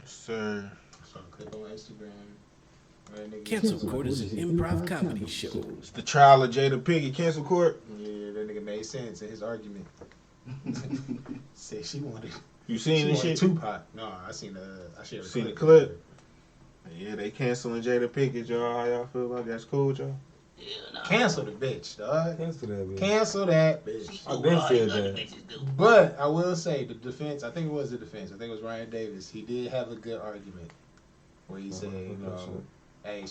Sir. So click on Instagram. Right, Cancel Court is an improv comedy show. It's the trial of Jada Pinkett. Cancel Court. Yeah, that nigga made sense in his argument. Said she wanted. You seen this shit? Tupac. No, I seen the clip. Yeah, they canceling Jada Pinkett, y'all. How y'all feel about that? That's cool, y'all. Yeah, no. Cancel the bitch, dog. Cancel that bitch. Cancel that bitch. I've been said that. But I will say the defense. I think it was the defense. I think it was Ryan Davis. He did have a good argument where he said, you know, hey,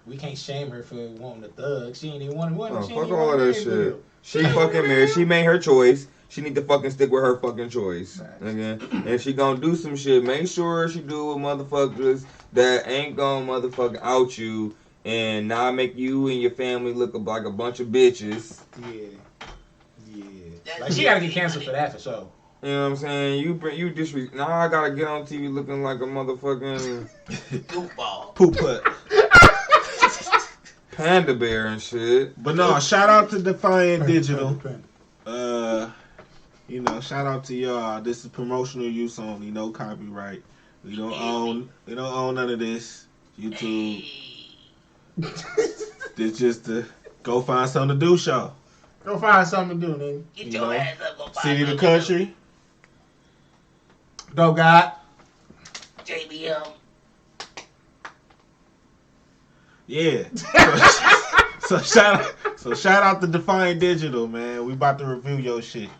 we can't shame her for wanting a thug. She ain't even want one. Oh, fuck all of that shit. She fucking married. She made her choice. She need to fucking stick with her fucking choice. Again, and if she gonna do some shit, make sure she do with motherfuckers that ain't gonna motherfucking out you and not make you and your family look like a bunch of bitches. Yeah. Like she gotta get canceled for that for sure. You know what I'm saying? You disrespect. Now I gotta get on TV looking like a motherfucking goofball, poop putt, panda bear and shit. But no, shout out to Defiant Digital. You know, shout out to y'all. This is promotional use only, no copyright. We don't own none of this. YouTube. This just to go find something to do, show. Go find something to do, nigga. Get your ass up, go find City to country. Go God. JBL. Yeah. So shout out to Defiant Digital, man. We about to review your shit.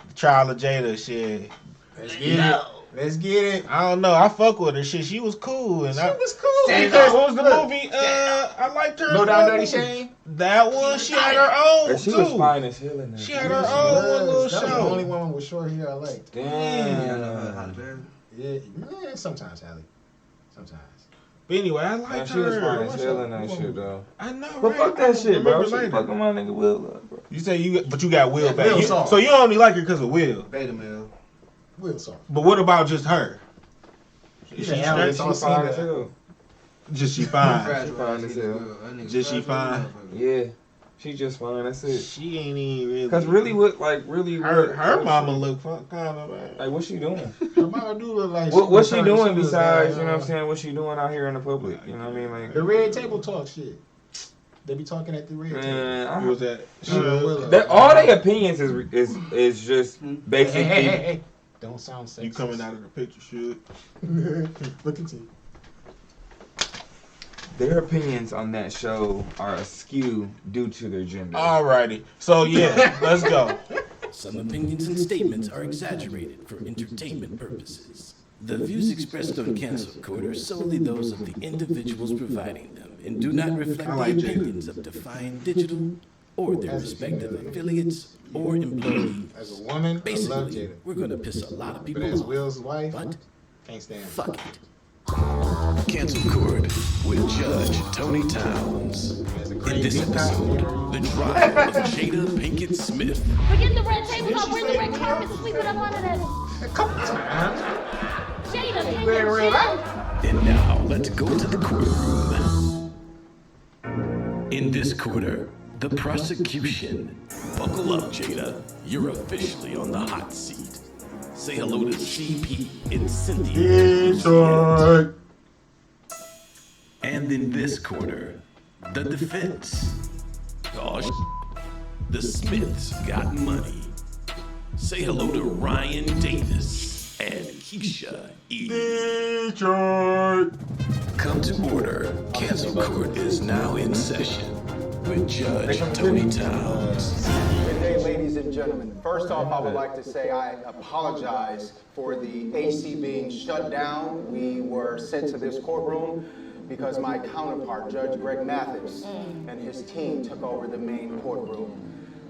The trial of Jada shit. Let's get it. I don't know. I fuck with her shit. She was cool. And she was cool. Because what was the movie? I liked her. Low Down Dirty Shame? That one, she had her own and she too. was fine as hell in that. She had her own little show. That was the only one with short hair I liked. Damn. Yeah, sometimes, Hallie. Sometimes. But anyway, I liked her. She was fine as hell in that shit, though. I know, but right? fuck that shit, bro. She later. fucking my nigga Will up, bro. You say but you got Will back. Will So you only like her because of Will. Beta male. Will soft. But what about just her? She's fine as hell. Just she fine. She fine as hell. Just she fine. Yeah. She just fine. That's it. She ain't even really. Cause really, her mama look kind of like what's she doing? Her mama do look like. What's she doing besides you know what I'm saying? What's she doing out here in the public? You know what I mean? Like the red table talk shit. They be talking at the red table. Who was that? All their opinions is just basically. Hey. Don't sound sexist. You coming out of the picture, shit. Look at you. Their opinions on that show are askew due to their gender. Alrighty. So yeah, let's go. Some opinions and statements are exaggerated for entertainment purposes. The views expressed on Cancel Court are solely those of the individuals providing them and do not reflect the opinions of Defiant Digital or their respective affiliates or employees. As a woman, basically, I love Jada. We're gonna piss a lot of people off. But as off. Will's wife, but can't stand it. Fuck it. Cancel Court with Judge Tony Towns. In this episode, the trial of Jada Pinkett Smith. Forget the red tabletop, where's the red carpet? Sweep it up under that. A couple times. Jada, Pinkett. And now, let's go to the courtroom. In this quarter, the prosecution. Buckle up, Jada. You're officially on the hot seat. Say hello to CP and Cynthia. Detroit. And in this quarter, the defense. Oh, the Smiths got money. Say hello to Ryan Davis and Keisha E. Detroit. Come to order. Cancel Court is now in session with Judge Tony Towns. Good day, ladies and gentlemen. First off, I would like to say I apologize for the AC being shut down. We were sent to this courtroom because my counterpart, Judge Greg Mathis, and his team took over the main courtroom.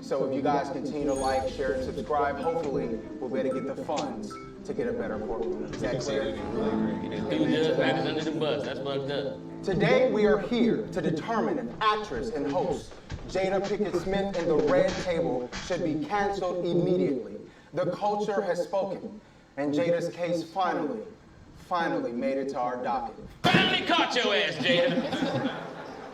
So if you guys continue to like, share, and subscribe, hopefully we'll be able to get the funds to get a better courtroom. Is that clear? Under the bus. That's fucked up. Today we are here to determine if actress and host Jada Pinkett Smith and the Red Table should be canceled immediately. The culture has spoken, and Jada's case finally made it to our docket. Finally caught your ass, Jada.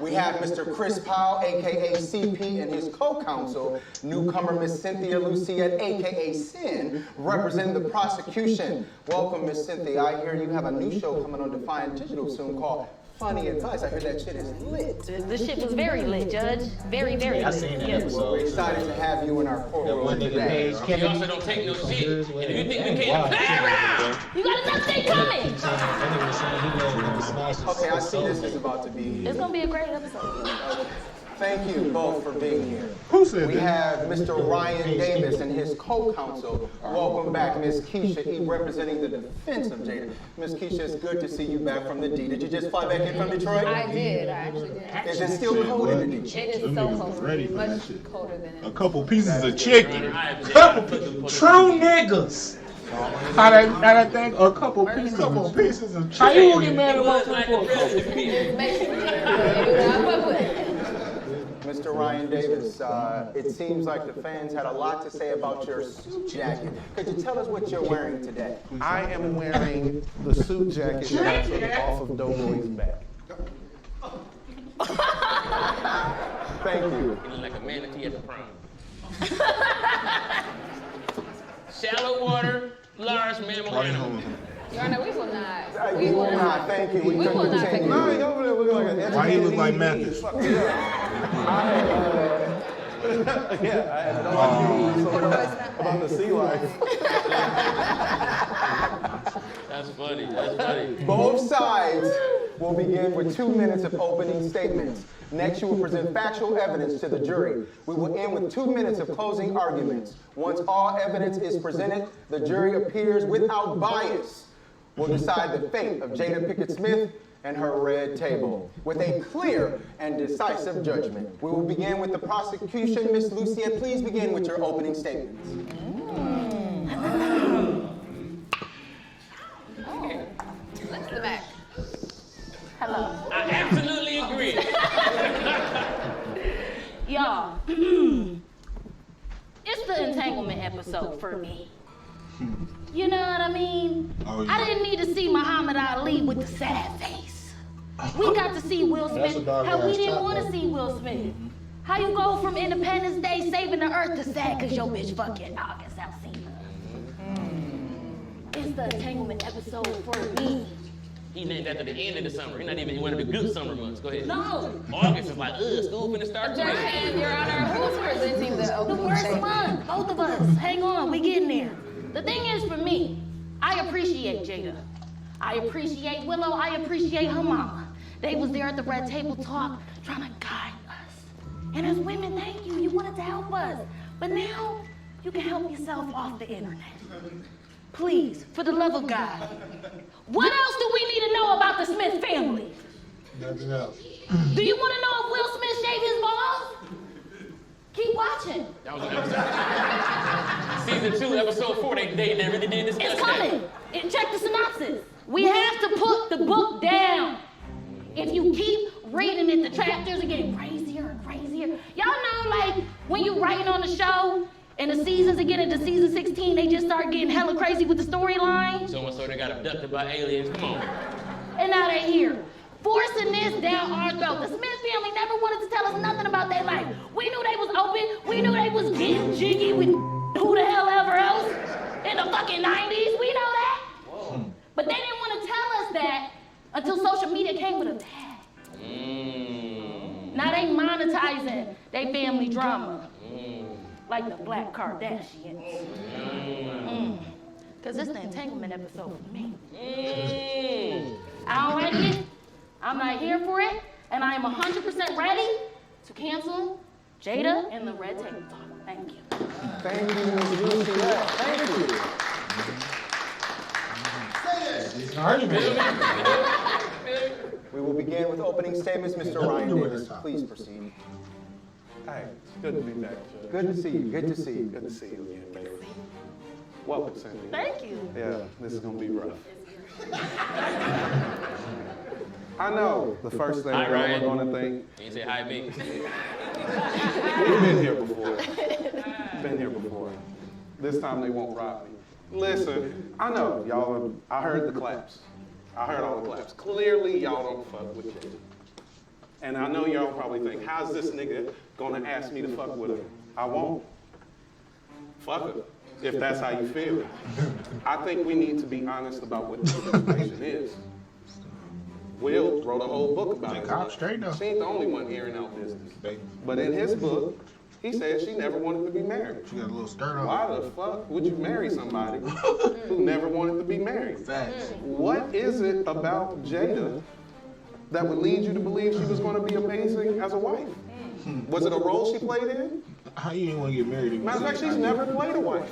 We have Mr. Chris Powell, aka CP, and his co-counsel, newcomer Miss Cynthia Luciette, aka Sin, representing the prosecution. Welcome, Miss Cynthia. I hear you have a new show coming on Defiant Digital soon called Funny Advice. I hear that shit is lit. The shit was very lit, Judge. Very, very lit. I seen that episode. Well, we're excited to have you in our courtroom today. You also don't take no shit. And if you think we can't play around, You got another thing coming. Okay, I see this is about to be. It's gonna be a great episode. Thank you both for being here. Who said We that? have Mr. Ryan Davis and his co-counsel. Welcome back, Ms. Keisha E, representing the defense of Jada. Ms. Keisha, it's good to see you back from the D. Did you just fly back in from Detroit? I did, I actually did. Is it still cold in the D? It is so cold, Ready for that much shit. colder than A it. couple pieces of chicken. True niggas. How that thing? A couple pieces of chicken. How you gonna get mad it about was like the president people. Make sure you Mr. Ryan Davis, it seems like the fans had a lot to say about your suit jacket. Could you tell us what you're wearing today? I am wearing the suit jacket that I took off of Doughboy's back. Thank you. You look like a manatee at the prom. Shallow water, large mammal animal. Your Honor, we will not. We will not. Thank you. We We can will not take continue. No, he over there looking like an educated Why he look like idiot. Mathis? Yeah, I had no idea about the sea life. That's funny. That's funny. Both sides will begin with 2 minutes of opening statements. Next, you will present factual evidence to the jury. We will end with 2 minutes of closing arguments. Once all evidence is presented, the jury appears without bias. Will decide the fate of Jada Pinkett Smith and her red table with a clear and decisive judgment. We will begin with the prosecution. Ms. Lucia, please begin with your opening statements. Let's go back. Hello. I absolutely agree. Y'all, it's the entanglement episode for me. You know what I mean? Oh, yeah. I didn't need to see Muhammad Ali with the sad face. We got to see Will That's a Smith dog how we ass didn't top, want to though. see Will Smith. How you go from Independence Day saving the earth to sad because your bitch fucking August Alsina? It's the entanglement episode for me. He named after the end of the summer. He's not even one of the good summer months. Go ahead. No, August is like, school finna start. Judge and Your Honor, who's presenting the the opening worst statement? month, both of us. Hang on, we getting there. The thing is for me, I appreciate Jada. I appreciate Willow, I appreciate her mama. They was there at the red table talk, trying to guide us. And as women, thank you, you wanted to help us. But now, you can help yourself off the internet. Please, for the love of God. What else do we need to know about the Smith family? Nothing else. Do you want to know if Will Smith shaved his balls? Keep watching. That was an episode. Season 2, episode 4, they really did discuss It's that. coming. Check the synopsis. We have to put the book down. If you keep reading it, the chapters are getting crazier and crazier. Y'all know, like, when you writing on a show and the seasons are getting to season 16, they just start getting hella crazy with the storyline. So they got abducted by aliens. Come on. And now they're here, forcing this down our throat. The Smith family never wanted to tell us nothing about their life. We knew they was open. We knew they was getting jiggy with who the hell ever else in the fucking 90s. We know that. Whoa. But they didn't want to tell us that until social media came with a tag. Now they monetizing their family drama. Like the Black Kardashians. Cause it's the entanglement episode for me. I don't like it. I'm not here for it. And I am 100% ready to cancel Jada and the red table talk. Thank you. Thank you, Ms. Lucia. Thank you. It's an argument. We will begin with opening statements. Mr. Ryan Davis, please proceed. Hey, it's good to be back, Judge. Good to see you. Good to see you. Good to see you again, baby. Welcome, Cynthia. Thank you. Yeah, this is gonna be rough. I know the first thing Hi, y'all are Ryan. gonna think, You say hi, me. we've been here before. Been here before. This time they won't rob me. Listen, I know y'all. I heard the claps. I heard all the claps. Clearly, y'all don't fuck with Jada. And I know y'all probably think, how's this nigga gonna ask me to fuck with her? I won't. Fuck her, if that's how you feel. I think we need to be honest about what the situation is. Will wrote a whole book about it. Straight up. She ain't the only one airing out business. But in his book, he said she never wanted to be married. She got a little skirt on. Why the fuck would you marry somebody who never wanted to be married? Facts. What is it about Jada that would lead you to believe she was going to be amazing as a wife? Was it a role she played in? How you didn't want to get married? Matter of fact, she's never played a wife.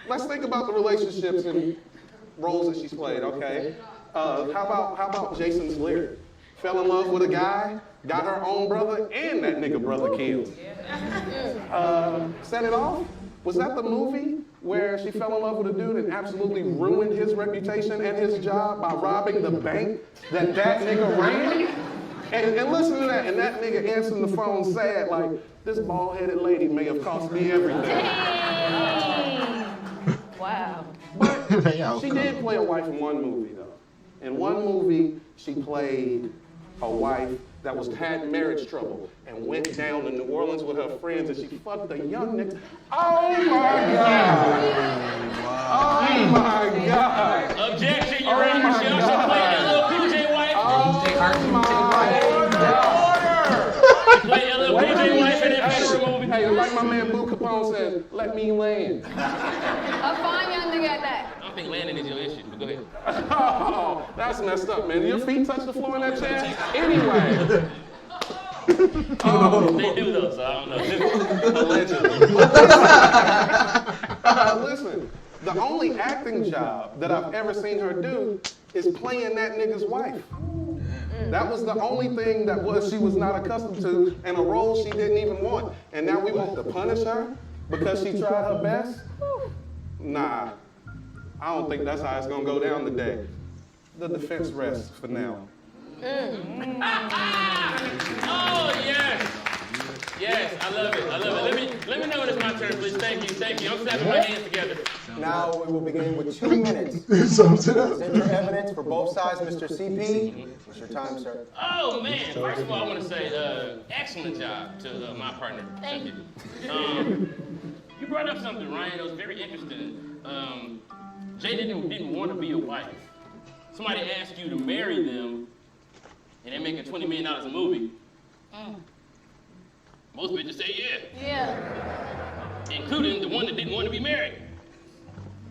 Let's think about the relationships and roles that she's played, okay? How about Jason's lyric? Fell in love with a guy, got her own brother, and that nigga brother killed. Set It Off? Was that the movie where she fell in love with a dude and absolutely ruined his reputation and his job by robbing the bank that nigga ran? And listen to that, and that nigga answering the phone sad, like, this bald-headed lady may have cost me everything. Dang. Wow. But she did play a wife in one movie, though. In one movie, she played a wife that had marriage trouble and went down to New Orleans with her friends, and she fucked a young nigga. Oh my God! Oh my God! Objection, Your Honor. She also played LL Cool J wife. Oh my She played LL Cool J wife in that federal movie. Hey, like my man Boo Capone says, let me land. A fine young nigga at that. I don't think landing is your issue, but go ahead. Oh, that's messed up, man. Did your feet touch the floor in that chair? Anyway. They do though, so I don't know. Allegedly. Listen, the only acting job that I've ever seen her do is playing that nigga's wife. That was the only thing she was not accustomed to, and a role she didn't even want. And now we want to punish her because she tried her best? Nah, I don't think that's how it's gonna go down today. The defense rests for now. Oh yes, yes, I love it. I love it. Let me know when it's my turn, please. Thank you. I'm slapping my hands together. Now we will begin with 2 minutes. Present your evidence for both sides, Mr. CP. It's your time, sir. Oh man, first of all, I want to say excellent job to my partner. Thank you. You brought up something, Ryan, that was very interesting. Jay didn't want to be a wife. Somebody asked you to marry them, and they're making $20 million a movie. Most bitches say yeah. Including the one that didn't want to be married.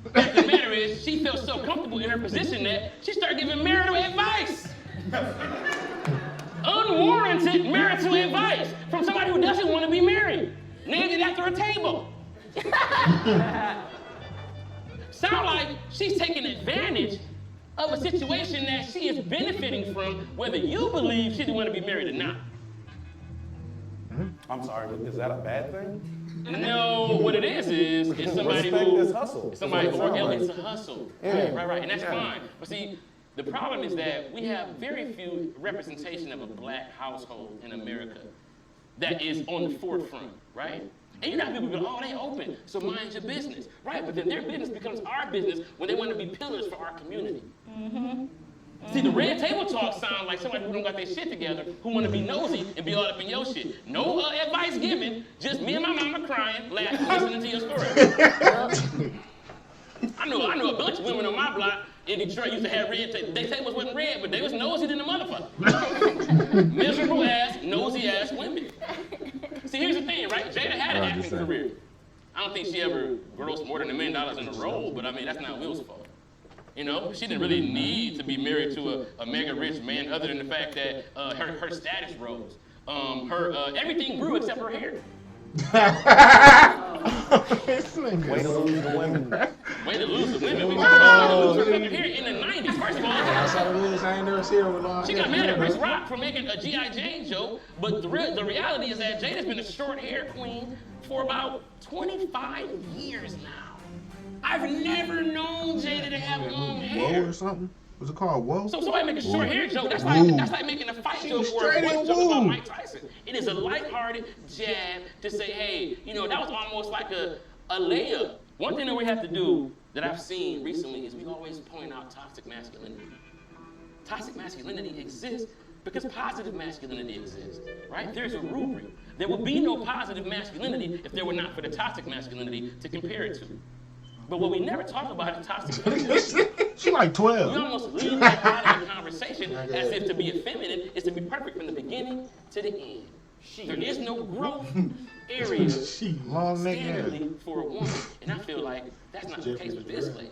The fact of the matter is, she felt so comfortable in her position that she started giving marital advice. Unwarranted marital advice from somebody who doesn't want to be married. Named it after a table. Sound like she's taking advantage of a situation that she is benefiting from, whether you believe she didn't want to be married or not. I'm sorry, but is that a bad thing? No, what it is it's somebody who... Respect is hustle. It's somebody who, it's a hustle. Yeah. Right, and that's fine. But see, the problem is that we have very few representation of a black household in America that is on the forefront, right? And you know how people go, oh, they open, so mind your business, right? But then their business becomes our business when they want to be pillars for our community. See, the red table talk sound like somebody who don't got their shit together, who want to be nosy and be all up in your shit. No advice given, just me and my mama crying, laughing, listening to your story. I knew a bunch of women on my block in Detroit used to have red tables. Their tables wasn't red, but they was nosy than the motherfucker. Miserable ass, nosy ass women. See, here's the thing, right? Jada had an acting career. I don't think she ever grossed more than $1 million in a role, but I mean, that's not Will's fault. You know, she didn't really need to be married to a mega rich man other than the fact that her status rose. Everything grew except her hair. Way to lose the women. Way to lose the women. We got to lose her fucking hair in the 90s, first of all. Outside of this, I ain't never seen her with long She got mad at Chris Rock for making a G.I. Jane joke, but the reality is that Jada's been a short hair queen for about 25 years now. I've never known Jada to have long hair. Whoa or something? What's it called? Whoa? So somebody make a short hair joke, that's like making a fight joke or a voice joke about Mike Tyson. It is a lighthearted jab to say, hey, you know, that was almost like a layup. One thing that we have to do that I've seen recently is we always point out toxic masculinity. toxic masculinity exists because positive masculinity exists, right? There's a rubric. There would be no positive masculinity if there were not for the toxic masculinity to compare it to. But what we never talk about is toxic masculinity. She like 12. We almost leave that out of the conversation as if to be effeminate is to be perfect from the beginning to the end. There is no growth area standardly for a woman, and I feel like that's not the case with this lady.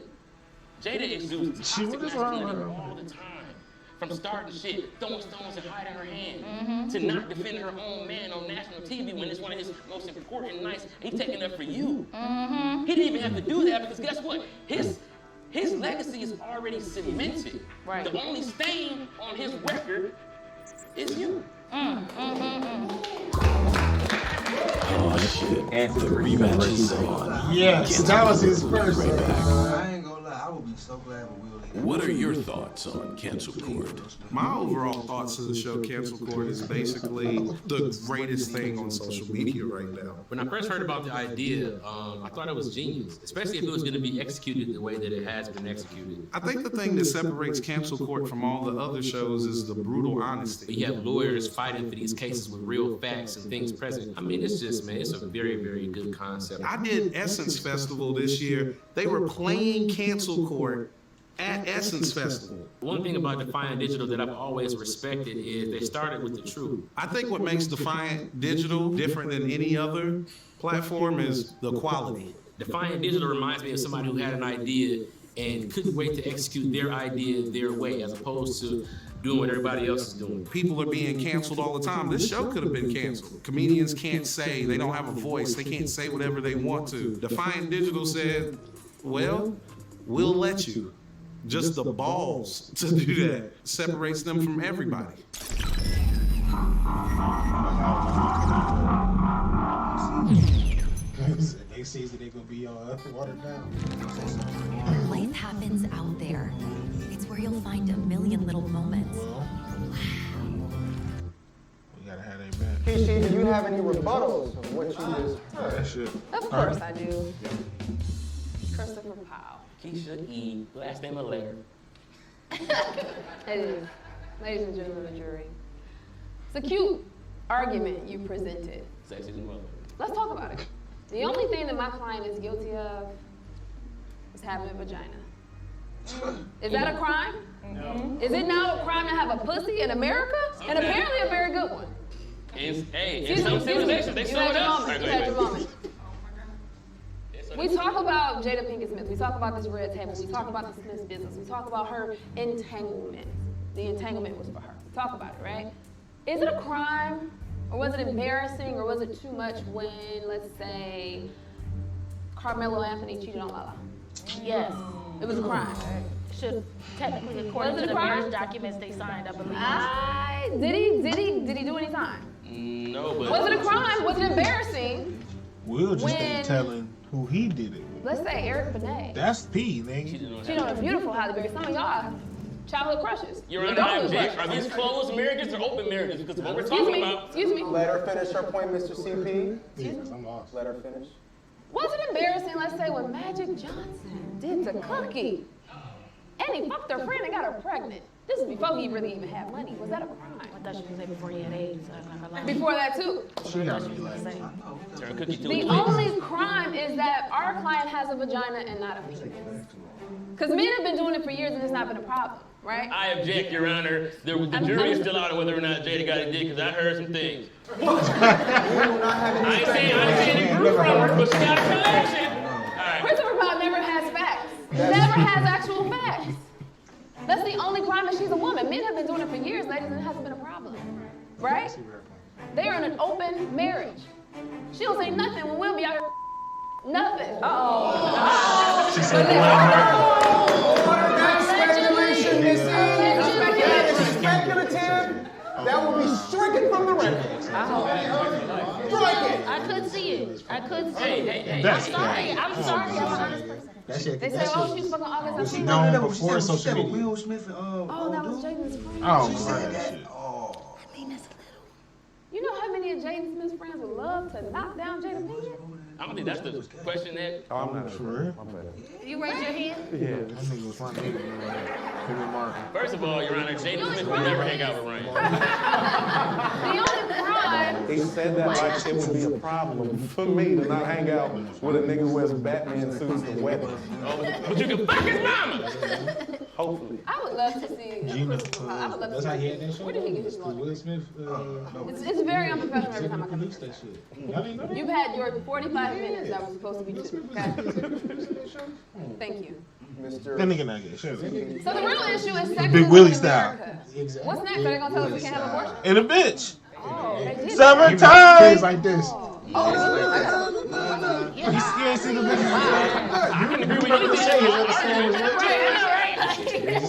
Jada exudes toxic masculinity all the time. From starting shit, throwing stones and hiding her hand, to not defend her own man on national TV when it's one of his most important nights, and he's taking up for you. He didn't even have to do that because guess what? His legacy is already cemented. Right. The only stain on his record is you. Oh shit. The rematch is on. Yes, that was his first. I ain't gonna lie, I would be so glad when Will leave. What are your thoughts on Cancel Court? My overall thoughts of the show Cancel Court is basically the greatest thing on social media right now. When I first heard about the idea, I thought it was genius, especially if it was going to be executed the way that it has been executed. I think the thing that separates Cancel Court from all the other shows is the brutal honesty. You have lawyers fighting for these cases with real facts and things present. I mean, it's just, man, it's a very, very good concept. I did Essence Festival this year. They were playing Cancel Court at Essence Festival. One thing about Defiant Digital that I've always respected is they started with the truth. I think what makes Defiant Digital different than any other platform is the quality. Defiant Digital reminds me of somebody who had an idea and couldn't wait to execute their idea their way, as opposed to doing what everybody else is doing. People are being canceled all the time. This show could have been canceled. Comedians can't say, they don't have a voice, they can't say whatever they want to. Defiant Digital said, well, we'll let you. Just the balls to do that separates them from everybody. Next season they gonna be watered down. Life happens out there. It's where you'll find a million little moments. We gotta have that back. Keisha, do you have any rebuttals of what you just heard? That shit. Of course I do. Christopher Powell. Keisha E, last name Allaire. It is. Ladies and gentlemen of the jury. It's a cute argument you presented. Sexy as mother. Let's talk about it. The only thing that my client is guilty of is having a vagina. Is that a crime? No. Is it now a crime to have a pussy in America? And apparently a very good one. In some civilizations, they showed up. You had your moment. We talk about Jada Pinkett Smith. We talk about this red table. We talk about the Smith's business. We talk about her entanglement. The entanglement was for her. We talk about it, right? Is it a crime? Or was it embarrassing? Or was it too much when, let's say, Carmelo Anthony cheated on Lala? Yes. It was a crime. Should technically, according to the marriage documents they signed, I believe. Did he do any time? No, but Was it a crime? Was it embarrassing? Will just ain't telling who he did it with. Let's say Eric Benet. That's P, nigga. Cheated on a beautiful Halle Berry. Some of y'all childhood crushes. Your Honor, I object. Are these closed marriages or open marriages? Because what we're talking about. Excuse me. Let her finish her point, Mr. CP. Yes, I'm lost. Let her finish. Was it embarrassing, let's say, when Magic Johnson did to Cookie? And he fucked her friend and got her pregnant. This is before he really even had money. Was that a crime? I thought she was say before he had AIDS. Before that, too. She got me like, Turn Cookie to The only crime is that our client has a vagina and not a penis. Because men have been doing it for years and it's not been a problem, right? I object, Your Honor. The jury is still out on whether or not Jada got it did, because I heard some things. I ain't saying it grew from her, but she got a collection. Christopher Powell never has facts. Never has actual facts. That's the only crime, and she's a woman. Men have been doing it for years, ladies, and it hasn't been a problem. Right? They are in an open marriage. She don't say nothing when we'll be out here. Nothing. Uh-oh. She said, That's speculation, Miss E. That is speculative. That will be stricken from the record. Strike it. I could see it. I could see it. Hey. I'm sorry. I'm an honest person. That shit. They say, oh, she's fucking August. Was known before social media. Will Smith and Oh, that was Jaden's friend. oh, She said right. that. Oh. You know how many of Jaden Smith's friends would love to knock down Jada Pinkett? I don't think that's the question that. Oh, I'm not For real? You raise your hand? Yeah. That nigga was my nigga, man. Him and Martin. First of all, Your Honor, Jada Smith would never hang out with Ryan. The only crime. He said that like it would be a problem for me to not hang out with a nigga who wears Batman suits to weddings. But you can fuck his mama. Hopefully. I would love to see. Gina, I would love to that's see. how he had that show. Where did he get his money? Will Smith. It's very unprofessional every time I come. Produced that shit. Y'all didn't know that? You've had your 45 minutes that was supposed to be 2. Okay? Thank you. Mr. That nigga not getting shit. So the real issue is sexism Big Willie in style. America. Exactly. What's next? Are they gonna tell us we can't have abortion? And a bitch. Oh, they did. Summertime. Things like this. Oh, You scared to see the bitches? I can agree with anything. Bro,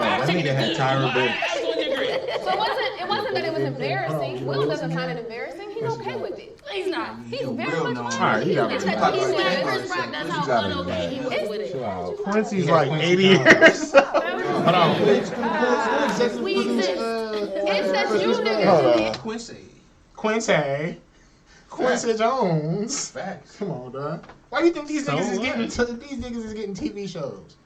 that nigga had Tyra Banks. Absolutely agree. So it wasn't that it was embarrassing. Will doesn't find it embarrassing. He's okay with it. He's not. He's very much fine. Alright, you got It's me. that he's like Chris Rock. That's how unokay he was with it. Quincy's like 80 years old. Hold on. We exist. It's that you Hold niggas. on. Quincy Jones. Facts. Come on, dog. Why do you think these So niggas is what? getting TV shows?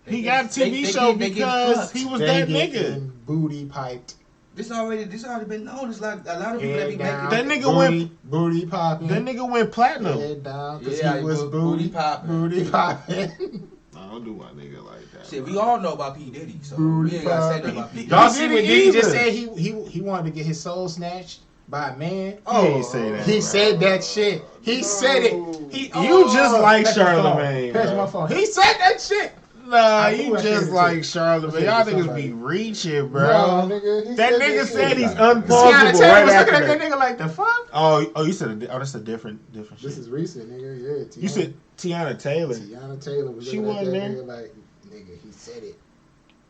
He got a TV show because he was that nigga. Getting booty piped. This already been known. It's like a lot of people that be Head down, That making. nigga went. booty popping. That nigga went platinum. Head down, cause Yeah, he was booty popping. Booty popping. I don't do my nigga like that. Shit, we all know about P Diddy, so Booty we ain't gotta say popping. nothing about P Diddy. Y'all see Diddy what Diddy just either. said? He wanted to get his soul snatched by a man. He ain't say that. He said that shit. He said it. You just like Pass my phone. Charlamagne, Pass bro. my phone. He said that shit. Nah, Who you I said just it like to? Charlamagne. I Y'all said it to niggas somebody. be reaching, No, bro. nigga, he That nigga that said shit. he's Tiana unpausable Taylor right was looking after at that that. nigga like the fuck. Oh, you said that's a different shit. This is recent, nigga. Yeah. Tiana, You said Tiana Taylor. Tiana Taylor was She looking at wasn't that there? nigga like, nigga, he said it.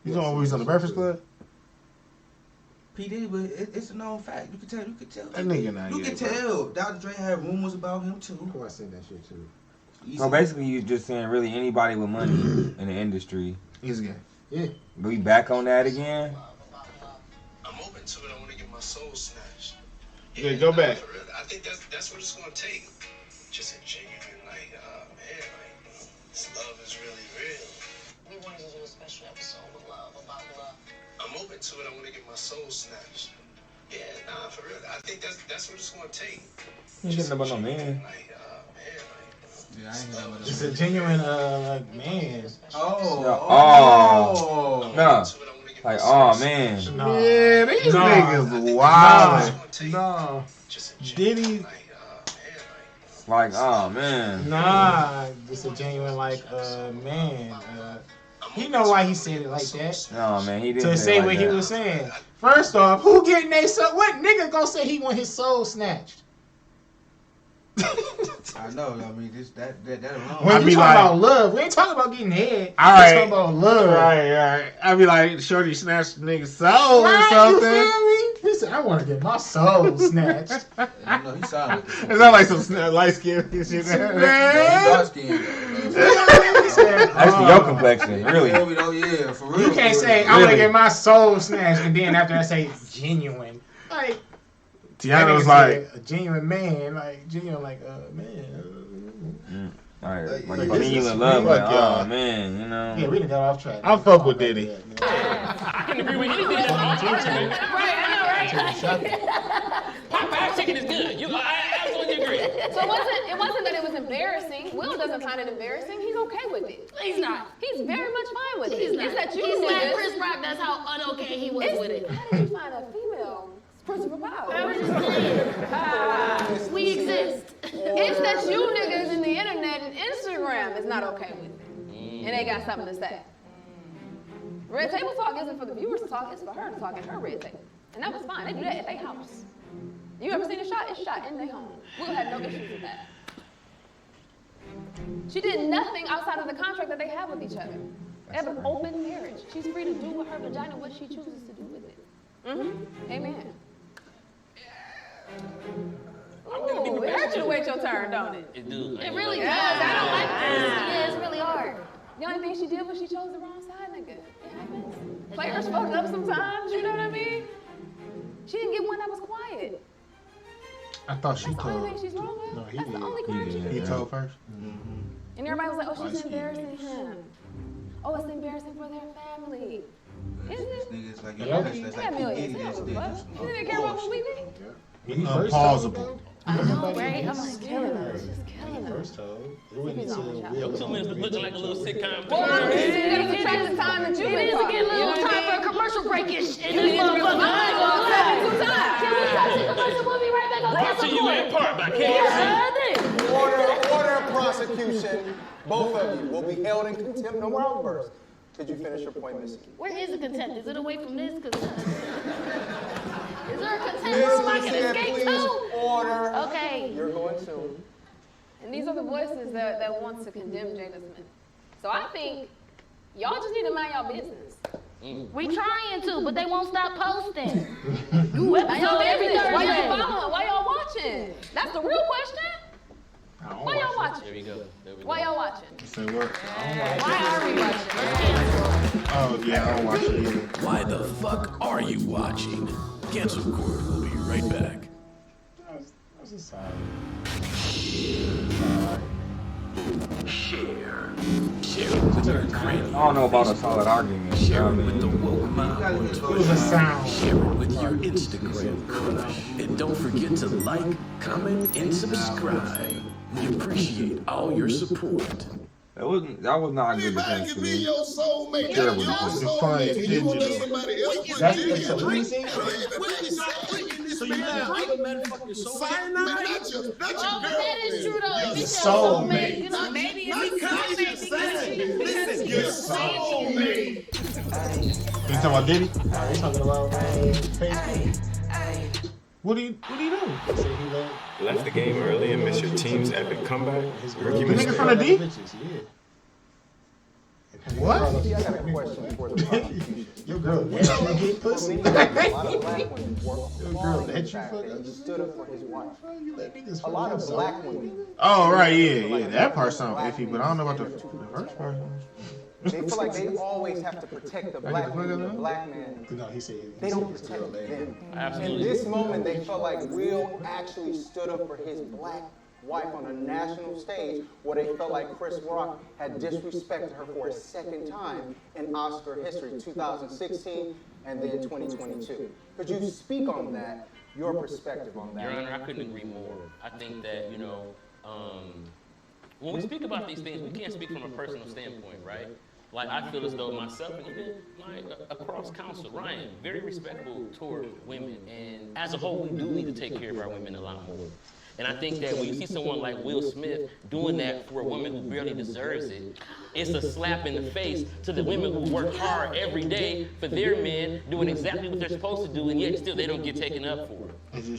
You know when we was on the Breakfast Club? P Diddy, but it's a known fact. You can tell. That nigga not You gay, can tell. Dr. Dre had rumors about him too. Of course, I said that shit too. Easy. So basically, you just saying really anybody with money in the industry. He's gay. Yeah. We back on that again? I'm open to it. I want to get my soul snatched. Yeah, go back. I think that's what it's gonna take. Just a genuine, like, man, like, this love is really real. We wanted to do a special episode with love, about love. I'm open to it. I want to get my soul snatched. Yeah, nah, for real. I think that's what it's gonna take. You shouldn't have been no man. Like, man, like, Yeah, I ain't got much. It's a genuine like man. Oh. No. Like, oh man. No. Yeah, these No. niggas wild. No. Diddy. Like, oh man. Nah, it's a genuine like man. He know why he said it like that. No man, he didn't To say like what he that. was saying. First off, who getting they soul? What nigga gonna say he want his soul snatched? I know. I mean, that alone. When I you be talking like- about love, we ain't talking about getting head. All We right. talking about love. Right. I be like, Shorty snatched the nigga's soul or Right, you something. feel me? He said, I want to get my soul snatched. I know he sounded. Is that like some light skin shit? He's Man. dark skinned. He said, That's for your complexion, really. Yeah, for real. You can't say, I want to get my soul snatched, and then after I say genuine. Like, Tiana was that nigga like, said, a genuine man, like, genuine, like, man. Alright, like Like, for this me you is in love, like, fuck y'all. oh man, you know. Yeah, we done got off track. I fuck with Diddy. I can agree with anything that's on argument. Right, I know, right? Popeye's chicken is good. I absolutely agree. So it wasn't that it was embarrassing. Will doesn't find it embarrassing. He's okay with it. He's not. He's very much fine with it. He's not. It's that you He's like niggas. Chris Rock. That's how unokay he was with it. How did you find a female principal power? I was just saying. We exist. It's that you niggas in the internet and Instagram is not okay with it. And they got something to say. Red Table Talk isn't for the viewers to talk, it's for her to talk at her red table. And that was fine. They do that at their house. You ever seen a shot? It's shot in their home. Will had no issues with that. She did nothing outside of the contract that they have with each other. They have an open marriage. She's free to do with her vagina what she chooses to do with it. Mm-hmm. Amen. Ooh, it hurts you to wait your turn, don't it? It do. It really does. I don't like this. Yeah, it's really hard. The only thing she did was she chose the wrong side, nigga. It happens. Players fuck up sometimes, you know what I mean? She didn't get one that was quiet. I thought she That's the only told. thing she's wrong with. No, he That's did. the only crime she He did. told first. And everybody was like, oh, she's Light-skinned embarrassing him. Oh, it's embarrassing for their family. Isn't These it? niggas like, Yeah. that's They like got P. millions. Diddy, They that's don't give a niggas. fuck. They didn't care about what we think. When he first told Unpausable. I know, right? I'm like, Killing damn. us. Just killing us. First told, it went into Yo, 2 minutes was looking like a little sitcom. Well, you gotta subtract the time that you've been It is talking. getting a You know little what I time for a mean? commercial breakish. And You this need to be motherfucker. I ain't gonna lie. Two times. Can we go to commercial? We'll be right back on Brought to Cancel you Court. in part by Yeah, KFC. Order of prosecution. Both of you will be held in contempt. No more outbursts. Could you finish your point, Missy? Where is the contempt? Is it away from this? Cause, is there a contempt Miss room I can Lucia, escape please to? order. Okay. You're going to. And these are the voices that want to condemn Jada Smith. So I think y'all just need to mind y'all business. We trying to, but they won't stop posting. Mind y'all Episode every business. Why y'all Thursday. following? Why y'all watching? That's the real question. Why y'all There watching? we go. There we go. Why y'all watching? Say what? Why are we watching? Oh yeah, I don't watch it either. Why the fuck are you watching? Cancel Court will be right back. That's a sign. Share. Share it with your granny. I don't know about a solid argument. Share it with the woke mom or It was a sound. Share it with your Instagram crush. And don't forget to like, comment, and subscribe. We appreciate all your support. That was not a good defense to me. Terrible defense. Define digital. That's so what you say? So you have other men fucking cyanide? Oh, but that is true though. If it's your Soulmate. You know, maybe it's Listen, your soulmate. You talking about Diddy? Nah, we talking about Facebook. What do you do? He said he Left the game early and missed your team's epic comeback. Rookie The nigga mistake. from the D? What? I got a question for the prosecution. Your girl, that you get pussy. A lot of black women were Your girl, appalled that at you the fact fuck that he stood up for his wife. You let niggas A lot of black women. Oh right, yeah. That part sounds iffy, but I don't know about the first part. They feel like they always have to protect the black woman, the black man. No, he said They don't protect them. Absolutely. In this moment, they felt like Will actually stood up for his black wife on a national stage where they felt like Chris Rock had disrespected her for a second time in Oscar history, 2016 and then 2022. Could you speak on that, your perspective on that? Your Honor, I couldn't agree more. I think that, when we speak about these things, we can't speak from a personal standpoint, right? Like, I feel as though myself and even across counsel, Ryan, very respectful toward women. And as a whole, we do need to take care of our women a lot more. And I think that when you see someone like Will Smith doing that for a woman who barely deserves it, it's a slap in the face to the women who work hard every day for their men, doing exactly what they're supposed to do, and yet still they don't get taken up for it.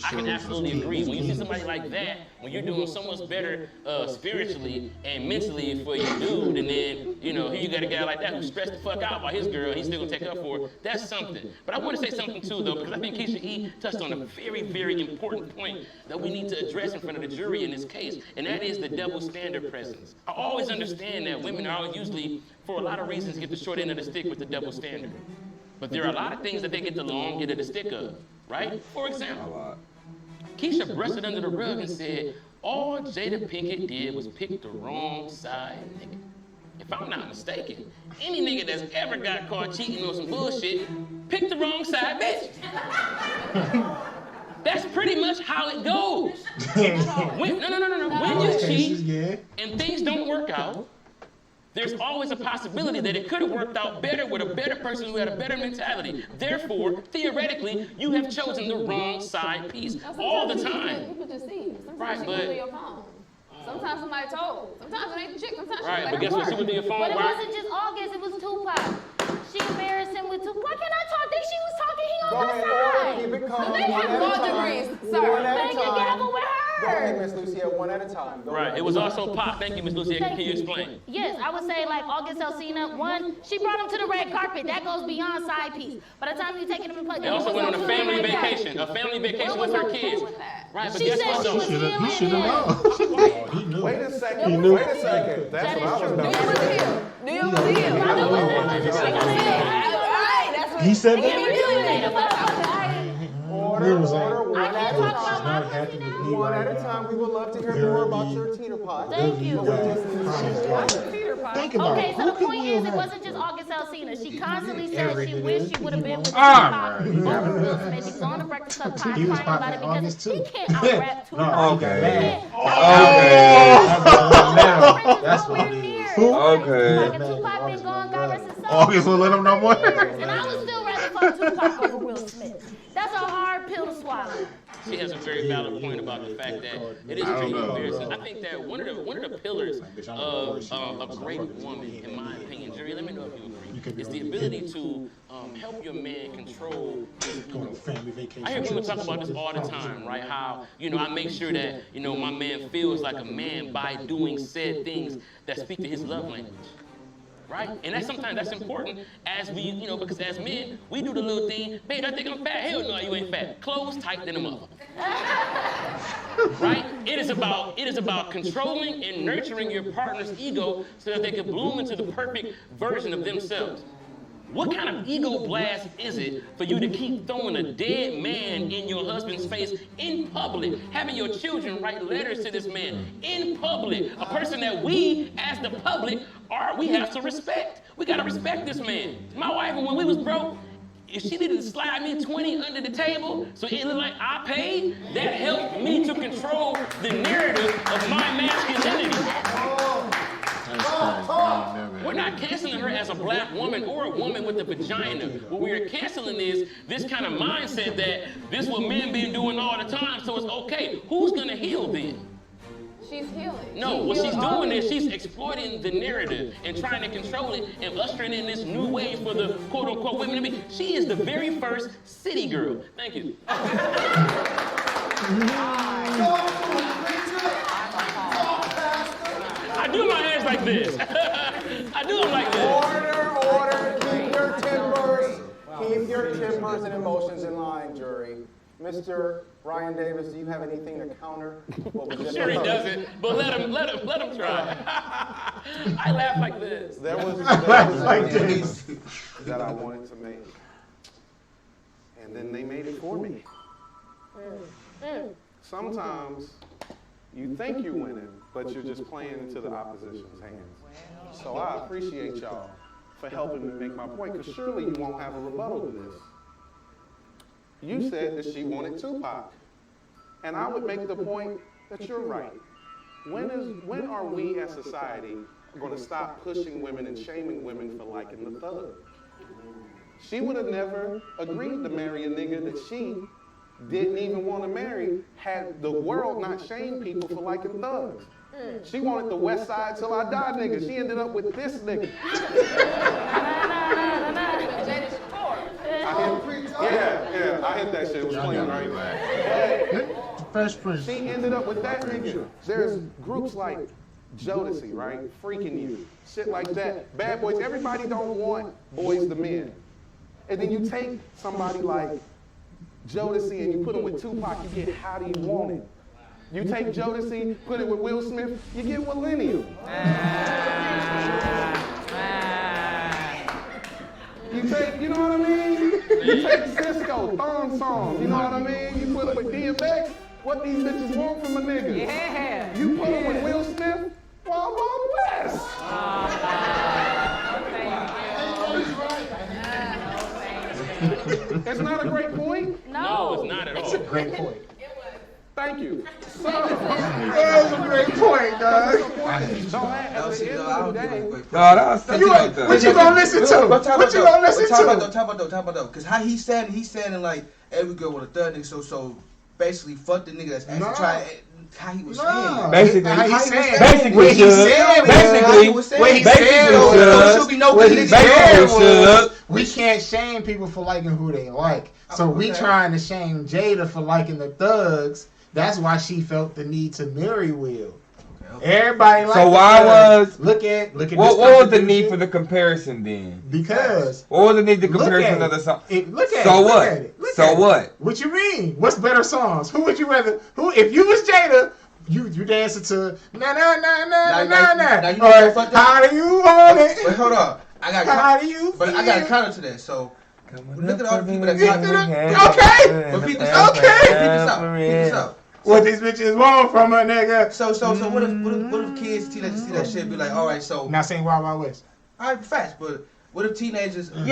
I can absolutely agree. When you see somebody like that, when you're doing so much better spiritually and mentally for your dude, and then, here you got a guy like that who's stressed the fuck out by his girl, and he's still gonna take up for her, that's something. But I want to say something too, though, because I think Keisha E. touched on a very, very important point that we need to address in front of the jury in this case, and that is the double standard presence. I always understand that women are usually, for a lot of reasons, get the short end of the stick with the double standard. But there are a lot of things that they get the long end of the stick of, right? For example, Keisha brushed it under the rug and said, all Jada Pinkett did was pick the wrong side nigga. If I'm not mistaken, any nigga that's ever got caught cheating on some bullshit picked the wrong side bitch. That's pretty much how it goes. When you cheat and things don't work out, there's always a possibility that it could have worked out better with a better person who had a better mentality. Therefore, theoretically, you have chosen the wrong side piece all the time. People just see. Right, Sometimes but- she was on your phone. Sometimes somebody told. Sometimes it ain't the chick. Sometimes Right, she but guess what? She went to your phone, But it right? wasn't just August, it was Tupac. She embarrassed him with Tupac. Why can't I talk? Think she was talking, he on her side. Keep it calm. So they have law degrees. Sorry. One at a Bang the time. gavel with Go ahead, her. Miss Lucia, one at a time. Go Right, ahead. it was also Pop. Thank you, Miss Lucia. Thank Can you you. explain? Yes, I would say like August Alsina, one, she brought him to the red carpet. That goes beyond side piece. By the time you taking him in place, They also went on a family vacation with her kids. Right, but She guess said what she was though? healing He should him. have known. Wait a second. He knew. Wait a second. That's what I was Do going you to want to say. heal? Do you want to heal? I know what that was. She gonna say, Alright, that's what He said Give me that. real name. Order, one at a talk about my pussy now? One at a time. We would love to hear more about your teeter pot. Thank you. Think about Okay, it. so Who the can point will is, it have- wasn't just August Alsina. She constantly said she Everything wished is. she would have been with Ah, Tupac over Will Smith. He was on the Breakfast Club crying He was about popping it August because he too. can't out-rap Tupac. Okay. That's what it is. Okay. Like, and Tupac been gone, God rest his soul. August will let him know more. And I would still rather fuck Tupac over Will Smith. That's a hard pill to swallow. She has a very valid point about the fact that it is pretty embarrassing. I think that one of the pillars of a great woman, in my opinion, Jerry, let me know if you agree, is the ability to help your man control his ego. I hear women talk about this all the time, right? How, I make sure that, my man feels like a man by doing said things that speak to his love language. Right? And sometimes that's important as we, because as men, we do the little thing, babe, I think I'm fat. Hell no, you ain't fat. Clothes tight than a mother. Right? It is about controlling and nurturing your partner's ego so that they can bloom into the perfect version of themselves. What kind of ego blast is it for you to keep throwing a dead man in your husband's face in public, having your children write letters to this man in public, a person that we, as the public, we have to respect. We gotta respect this man. My wife, when we was broke, if she needed to slide me 20 under the table so it looked like I paid, that helped me to control the narrative of my masculinity. We're not canceling her as a black woman or a woman with a vagina. What we are canceling is this kind of mindset that this is what men been doing all the time, so it's okay. Who's gonna heal then? She's healing. No, what she's doing is she's exploiting the narrative and trying to control it and ushering in this new way for the quote-unquote women to be. She is the very first city girl. Thank you. I do my hands like this. I do them like this. Order. Keep your timbers and emotions in line, jury. Mr. Ryan Davis, do you have anything to counter what we I'm just sure he heard? doesn't, but let him try. I laugh like this. There was like this that I wanted to make, and then they made it for me. Sometimes you think you're winning, but you're just playing into the opposition's hands. So I appreciate y'all for helping me make my point, because surely you won't have a rebuttal to this. You said that she wanted Tupac, and I would make the point that you're right. When are we as society going to stop pushing women and shaming women for liking the thug? She would have never agreed to marry a nigga that she didn't even want to marry had the world not shamed people for liking thugs. She wanted the West Side Till I Die nigga. She ended up with this nigga. I hit that shit. It was clean, right? First Prince. She ended up with that nigga. There's groups like Jodeci, right? Freaking You. Shit like that. Bad Boys. Everybody don't want boys to men. And then you take somebody like Jodeci and you put him with Tupac, you get How Do You Want It? You take Jodeci, put it with Will Smith, you get Millennium. You take, you know what I mean? You take Cisco, Thong Song, you know what I mean? You put it with DMX, what these bitches want from a nigga. Yeah. You put it with Will Smith, Wild Wild West. It's not a great point? No, it's not at all. It's a great point. Thank you. That's a great point, dog. What you gonna listen to? What you gonna listen to? Talk about though. Because how he's saying like every girl with a third nigga, so basically fuck the nigga that's actually trying. How he was saying. Basically, we can't shame people for liking who they like. So we trying to shame Jada for liking the thugs. That's why she felt the need to marry Will. Everybody likes. So why was look at what was the need for the comparison then? Because what was the need to comparison of the song? So what? What you mean? What's better songs? Who would you rather? Who if you was Jada? You dancing to na na na na na na. How do you want it? Wait, hold on. I got a counter to that. So Look at all the people that got but people this up. What these bitches want from a nigga. So what if kids see that shit and be like, all right, so not saying Wild Wild West. All right, facts, but what if teenagers? What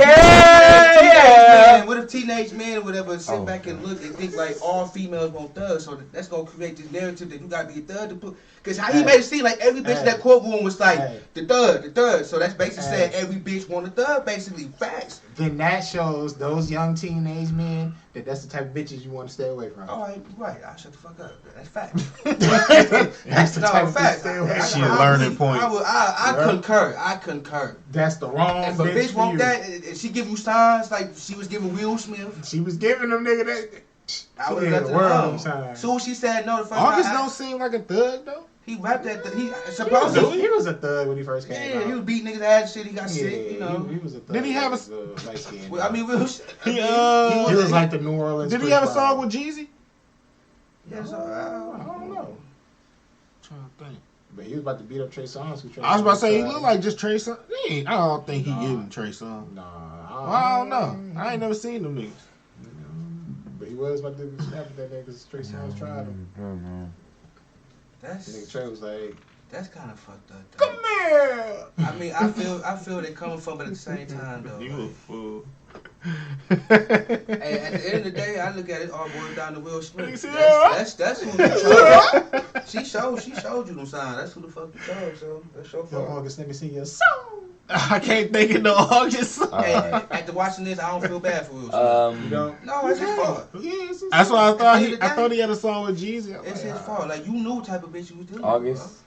if teenage men or whatever sit back and look and think like all females want thugs? So that's gonna create this narrative that you gotta be a thug to put. Because how he made it seem like every bitch in that courtroom was like the thug. So that's basically saying every bitch want a thug. Basically, facts. Then that shows those young teenage men that that's the type of bitches you want to stay away from. All right, I'll shut the fuck up. That's facts. That's the type of bitch stay away from. She a learning point. I concur. That's the wrong If a bitch want that, and she give you signs like she was giving Will Smith. She was giving them nigga that. I would have left it alone. Soon she said no. August don't seem like a thug though. He rapped that. He supposedly he was a thug when he first came out. Yeah, he was beating niggas' ass. Shit, he got sick. You know, he was a thug. Did he have a? Well, I mean, he was like the New Orleans. Did he have a song with Jeezy? Yeah, so I don't know. I'm trying to think. But he was about to beat up Trey Songz. I was about to say he looked like just Trey Songz. I don't think he getting Trey Songz. Nah, I don't know. I ain't never seen them niggas. But he was about to snap at that nigga because Trey Songz tried him. Nigga Trey was like, that's kind of fucked up. Though. Come here. I mean, I feel they coming from, but at the same time though. You a fool. Hey, at the end of the day, I look at it all boils down to Will Smith. That's who you chose. She showed you them signs. That's who the fuck you chose. So that's your fault. August, let me see your song. I can't think of no August song. Hey, after watching this, I don't feel bad for Will Smith. You don't? No, it's his fault. That's why I thought I thought he had a song with Jeezy. It's his fault. Like you knew what type of bitch you was doing. August.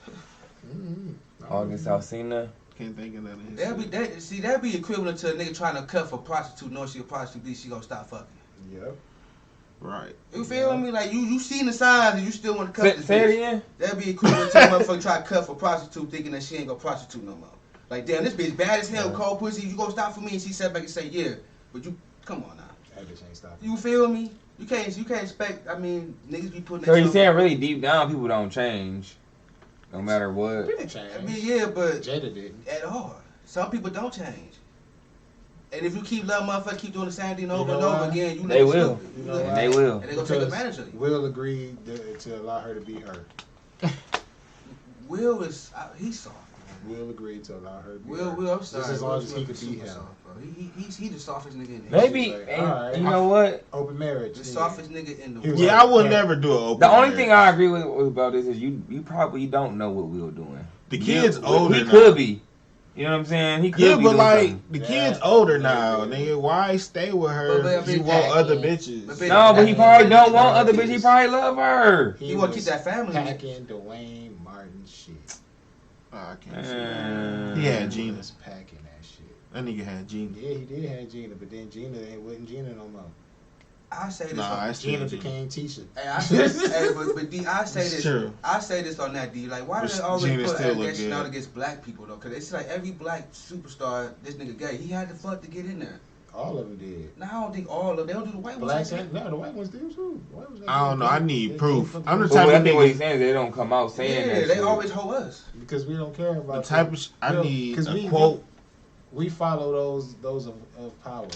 August Alsina. Can't think of that. That'd be equivalent to a nigga trying to cut for a prostitute, knowing she a prostitute, she gonna stop fucking. Yep. Right. You feel me? Like you seen the signs and you still want to cut this say bitch. it again. That'd be equivalent to a motherfucker try to cut for a prostitute, thinking that she ain't gonna prostitute no more. Like damn, this bitch bad as hell, cold pussy. You gonna stop for me? And she sat back and say yeah, but you come on now. That bitch ain't stopping. You feel me? You can't expect. I mean, niggas be putting. So you saying really deep down, people don't change, no matter what. I mean, yeah, but Jada didn't at all. Some people don't change. And if you keep letting motherfuckers keep doing the same thing over and over again, they will. And they will. And they gonna take advantage of you. Will agreed to allow her to be her. Will is he's soft. Will agreed to allow her to be her. Will, I'm sorry. Just as long as he could be him. He's the softest nigga in the Maybe, right. You know what? Open marriage. The softest nigga in the world. Yeah, I would never do an open The only marriage. thing I agree with about this is you probably don't know what Will doing. The kid's older He now. could be. You know what I'm saying? He could be. Yeah, but doing like something. the kid's older now, nigga. Why stay with her But if you want other bitches? No, but he probably don't want other bitches. He probably love her. He want to keep that family. Packing Dwayne Martin shit. Oh, I can't see that. He had Gina. Was packing that shit. That nigga had Gina. Yeah, he did have Gina, but then Gina wasn't Gina no more. I say this. Nah, Gina became Tisha. Hey, I say this. But D, I say this. True. I say this on that D. Like, why do they always Gina put still look allegation good. out against black people though? Because it's like every black superstar, this nigga gay. He had to fuck to get in there. All of them did. No, I don't think all of them. They don't do the white ones. Blacks and no, the white ones did too. I don't know. I need proof. I'm the But type I of think what he's nigga. saying is they don't come out saying that. Yeah, they shit. always hoe us. Because we don't care about The type of I need a quote. We follow those of power.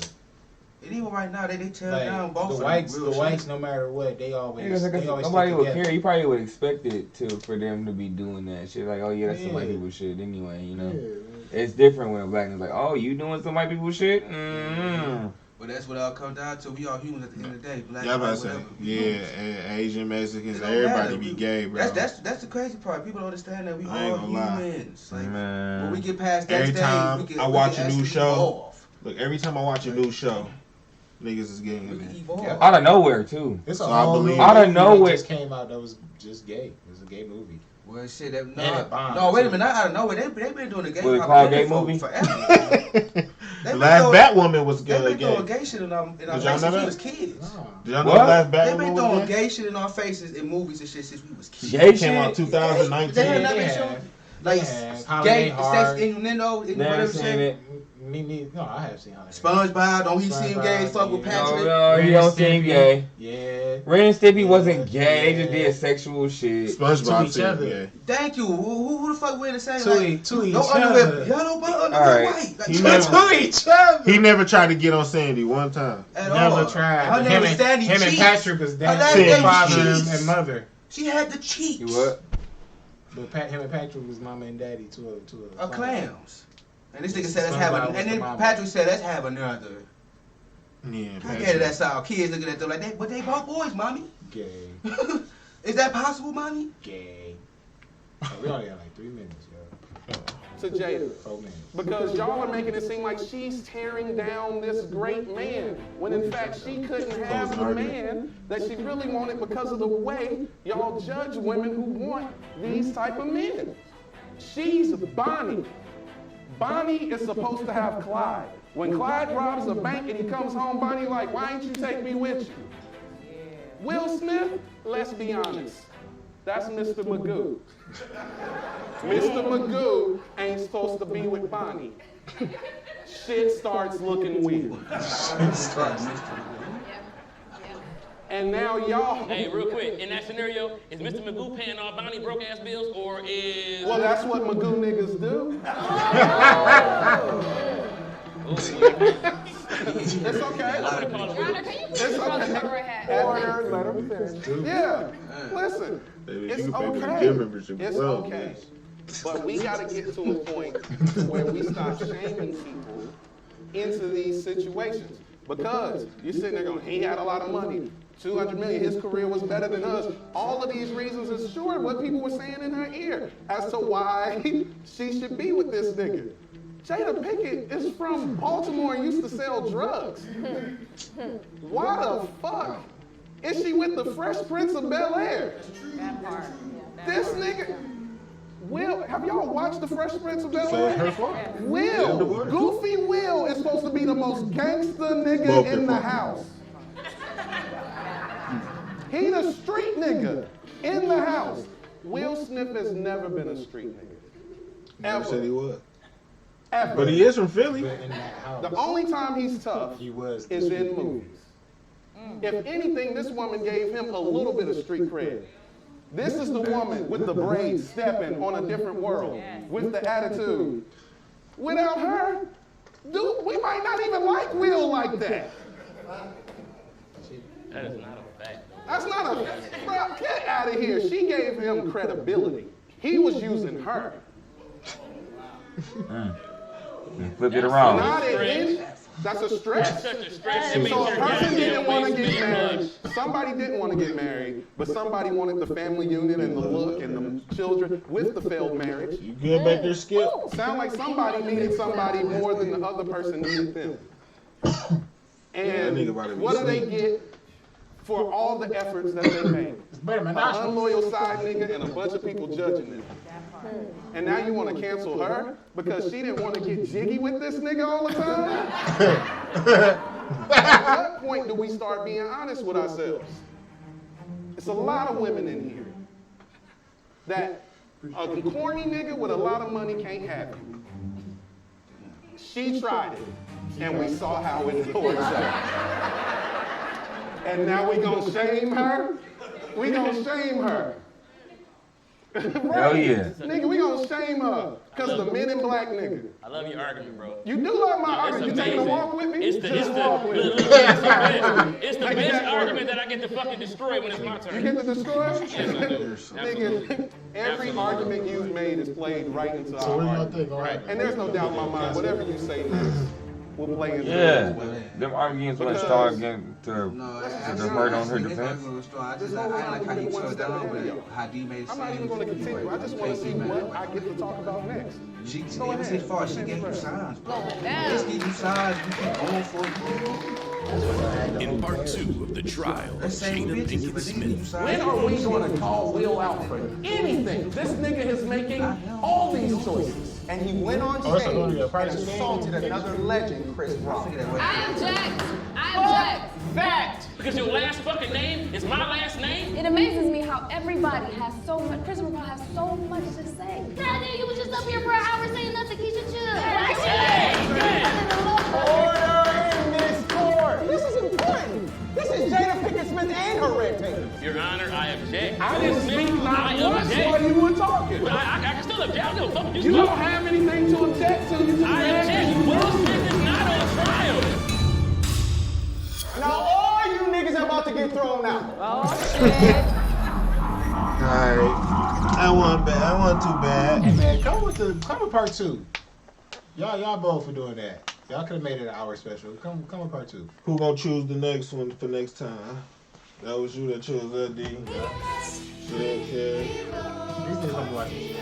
And even right now, they tear Like, down both the of whites. them. The whites, no matter what, they always. Yeah, They always nobody stick would together. care. You probably would expect it for them to be doing that shit. Like, oh yeah, that's some white Yeah. people shit anyway. You know, Yeah. it's different when a black is like, oh, you doing some white people shit. Mm-hmm. But that's what it all comes down to. We all humans at the end of the day. Black, Yeah, I'm white, about to say, whatever. yeah, Asian, Mexicans, It don't everybody matter. be gay, bro. That's the crazy part. People don't understand that we I ain't all gonna lie. humans. Like Man. when we get past that Every stage, time we can, I we watch can a new actually show, evolve. look, every time I watch a new show, niggas is getting We in can it. evolve. Yeah. Out of nowhere too. It's So a I whole believe- movie Out of that nowhere. just came out that was just gay. It was a gay movie. Well, shit, that, And it bombed, no, wait a too. minute, not out of nowhere. They been doing the gay Was it called propaganda Gay Movie? forever. The last Batwoman was They been good. doing Gay. gay shit in our Did y'all faces know since we that? was kids. Did y'all know What? the last They Batwoman been was doing gay? gay shit in our faces in movies and shit since we was kids. Gay It came out shit. 2019. They have not been Yeah. showing. Like gay sex innuendo, whatever shit. No, I have seen how that. SpongeBob, don't he seem gay? Fuck with Patrick. No, he don't seem gay. Yeah. Ren and Stimpy wasn't gay. They just did sexual shit. SpongeBob seemed gay. Thank you. Who the fuck wear the same? To each no underwear, yellow but underwear white. Like, to each other. He never tried to get on Sandy one time. Never tried. Him and Patrick was father and mother. She had the cheeks. You what? But him and Patrick was mama and daddy to a clowns. And this nigga said let's have a, and then Patrick said let's have another. Yeah, I get it. That's how kids looking at them like that. But they both boys, mommy. Gay. Is that possible, mommy? Gay. Oh, we only got like 3 minutes, yo. To Jada. 4 minutes. Because y'all are making it seem like she's tearing down this great man, when in fact she couldn't have the man that she really wanted because of the way y'all judge women who want these type of men. She's Bonnie. Bonnie is supposed to have Clyde. When Clyde robs a bank and he comes home, Bonnie like, why ain't you take me with you? Will Smith, let's be honest, that's Mr. Magoo. Mr. Magoo ain't supposed to be with Bonnie. Shit starts looking weird. And now y'all. Hey, real quick, in that scenario, is Mr. Magoo paying all Bonnie broke ass bills, or is? Well, that's what Magoo niggas do. It's okay. It's okay. Order, let him finish. Yeah. Listen, it's okay. It's okay. But we gotta get to a point where we stop shaming people into these situations. Because you're sitting there going, he had a lot of money. 200 million, his career was better than us. All of these reasons is sure what people were saying in her ear as to why she should be with this nigga. Jada Pinkett is from Baltimore and used to sell drugs. Why the fuck is she with the Fresh Prince of Bel-Air? That part. This nigga, Will, have y'all watched the Fresh Prince of Bel-Air? Will, Goofy Will is supposed to be the most gangster nigga in the house. He the street nigga in the house. Will Smith has never been a street nigga. Never said he was. Ever. But he is from Philly. The only time he's tough is in movies. If anything, this woman gave him a little bit of street cred. This is the woman with the braids stepping on a different world, with the attitude. Without her, dude, we might not even like Will like that. That is not a fact. That's not a, bro, get out of here. She gave him credibility. He was using her. Flip it around. That's a stretch. That's such a stretch. So a person didn't want to get married. Somebody didn't want to get married, but somebody wanted the family unit and the look and the children with the failed marriage. You good back there, Skip? Sound like somebody needed somebody more than the other person needed them. And what do they get for all the efforts that they made? An unloyal side nigga and a bunch of people judging them. And now you want to cancel her because she didn't want to get jiggy with this nigga all the time? At what point do we start being honest with ourselves? It's a lot of women in here that a corny nigga with a lot of money can't have you. She tried it, and we saw how it works out. And now we gonna shame her? We gonna shame her. Right. Hell yeah. Nigga, we gonna shame her. Cause the Men in Black nigga. I love your argument, bro. You do love my argument. You taking a walk with me? It's the best argument that I get to fucking destroy when it's my turn. You get to destroy? Yes, I do. Nigga, every argument you've made is played right into our argument. Right. And there's no doubt in my mind, whatever you say next will play into them arguments went start getting to hurt on her defense. I like how he shut down with how D made it. I'm not even going to continue. I just want to see what I get to talk about next. She went far. She gave you signs, bro. Just give you signs. You keep going for it. In part 2 of the trial of Jada Pinkett Smith. When are we going to call Will out for anything? This nigga is making all these choices. and he went on stage and assaulted another legend, Chris Rock. I object. I object. Fact. Because your last fucking name is my last name. It amazes me how everybody has so much. Christopher Paul has so much to say. God damn, you was just up here for an hour saying nothing. Keisha, chill. Order in this court. This is important. This is Jada Pinkett Smith and her red tape. Your Honor, I object. I didn't speak not once object. while you were talking. But I can still object. I don't fuck You don't have anything to object to. You just I object. Will Smith is not on trial. Now all you niggas are about to get thrown out. Oh shit. Alright. I wasn't bad. I wasn't too bad. Hey man, come with part 2. Y'all both for doing that. Y'all could have made it an hour special. Come with part 2. Who gonna choose the next one for next time? That was you that chose that, D. Shit. These niggas don't be watching shit.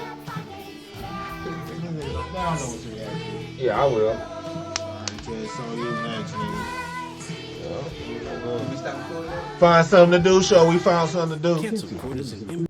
These niggas don't know what to react to. Yeah, I will. Alright, Jay, so you next, nigga. We stop recording that? Find something to do, show. We found something to do. Cancel court is an